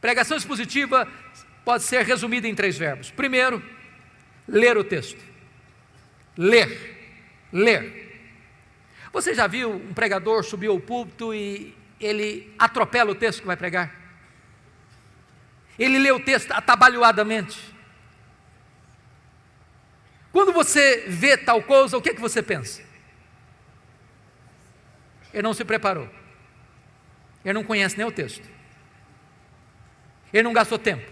Pregação expositiva pode ser resumida em 3 verbos. Primeiro, ler o texto. Ler. Você já viu um pregador subir ao púlpito e ele atropela o texto que vai pregar? Ele lê o texto atabalhoadamente. Quando você vê tal coisa, o que você pensa? Ele não se preparou. Ele não conhece nem o texto. Ele não gastou tempo.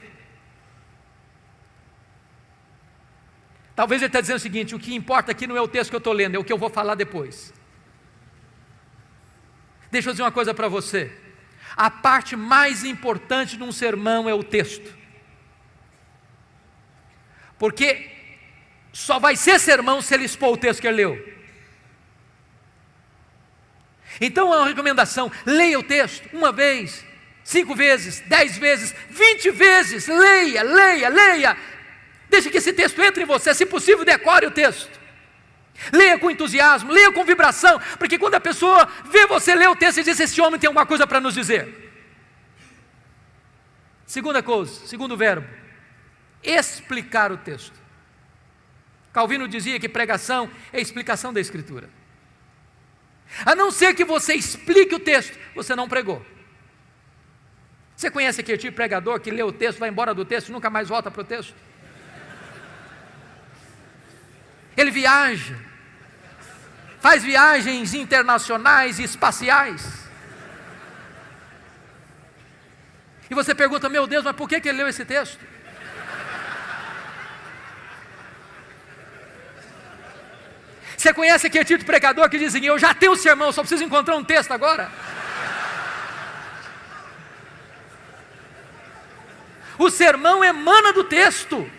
Talvez ele está dizendo o seguinte: o que importa aqui não é o texto que eu estou lendo, é o que eu vou falar depois. Deixa eu dizer uma coisa para você. A parte mais importante de um sermão é o texto. Porque só vai ser sermão se ele expor o texto que ele leu. Então é uma recomendação: leia o texto 1 vez, 5 vezes, 10 vezes, 20 vezes. Leia. Deixe que esse texto entre em você. Se possível, decore o texto. Leia com entusiasmo, leia com vibração, porque quando a pessoa vê você ler o texto e diz: esse homem tem alguma coisa para nos dizer. Segunda coisa, segundo verbo, explicar o texto. Calvino dizia que pregação é explicação da Escritura. A não ser que você explique o texto, você não pregou. Você conhece aquele tipo de pregador que lê o texto, vai embora do texto e nunca mais volta para o texto? Ele viaja, faz viagens internacionais e espaciais. E você pergunta: meu Deus, mas por que ele leu esse texto? Você conhece aquele tipo de pregador que diz assim: eu já tenho o sermão, só preciso encontrar um texto agora? O sermão emana do texto.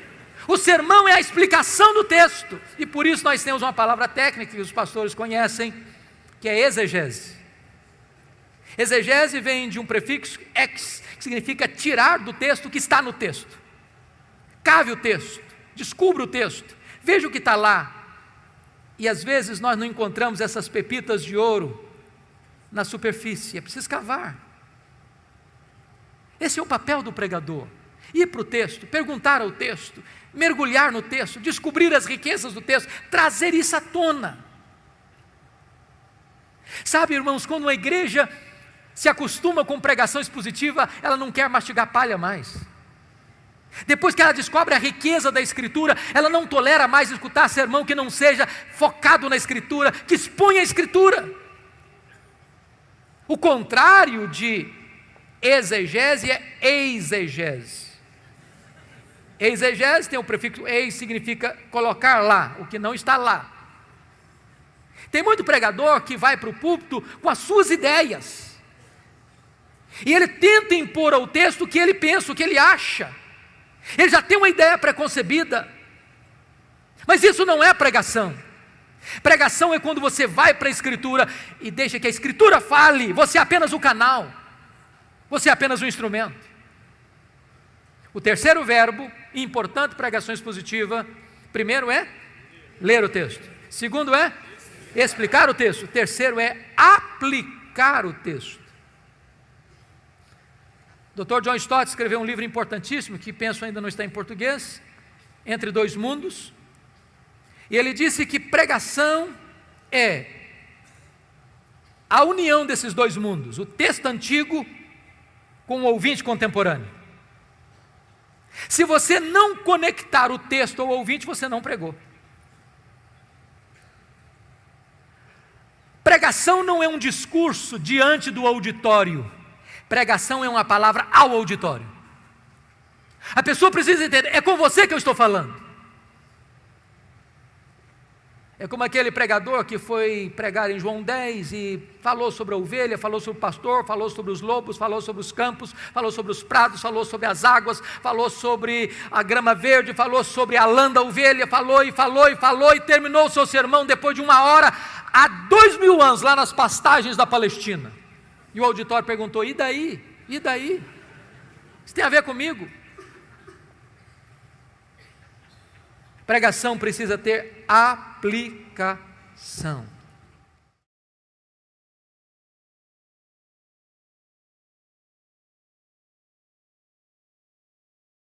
O sermão é a explicação do texto. E por isso nós temos uma palavra técnica que os pastores conhecem, que é exegese. Exegese vem de um prefixo ex, que significa tirar do texto o que está no texto. Cave o texto, descubra o texto, veja o que está lá. E às vezes nós não encontramos essas pepitas de ouro na superfície, é preciso cavar. Esse é o papel do pregador: ir para o texto, perguntar ao texto, mergulhar no texto, descobrir as riquezas do texto, trazer isso à tona. Sabe, irmãos, quando uma igreja se acostuma com pregação expositiva, ela não quer mastigar palha mais. Depois que ela descobre a riqueza da Escritura, ela não tolera mais escutar sermão que não seja focado na Escritura, que exponha a Escritura. O contrário de exegese é exegese. Exegese tem o prefixo eis, significa colocar lá, o que não está lá. Tem muito pregador que vai para o púlpito com as suas ideias, e ele tenta impor ao texto o que ele pensa, o que ele acha. Ele já tem uma ideia preconcebida, mas isso não é pregação. Pregação é quando você vai para a Escritura e deixa que a Escritura fale, você é apenas o canal, você é apenas o instrumento. O terceiro verbo, importante pregação expositiva: primeiro é ler o texto, segundo é explicar o texto, terceiro é aplicar o texto. Dr. John Stott escreveu um livro importantíssimo, que penso ainda não está em português, Entre Dois Mundos, e ele disse que pregação é a união desses dois mundos, o texto antigo com o ouvinte contemporâneo. Se você não conectar o texto ao ouvinte, você não pregou. Pregação não é um discurso diante do auditório. Pregação é uma palavra ao auditório. A pessoa precisa entender: é com você que eu estou falando. É como aquele pregador que foi pregar em João 10 e falou sobre a ovelha, falou sobre o pastor, falou sobre os lobos, falou sobre os campos, falou sobre os prados, falou sobre as águas, falou sobre a grama verde, falou sobre a lã da ovelha, falou e terminou o seu sermão depois de 1 hora, há 2000 anos, lá nas pastagens da Palestina. E o auditório perguntou: e daí? E daí? Isso tem a ver comigo? Pregação precisa ter aplicação.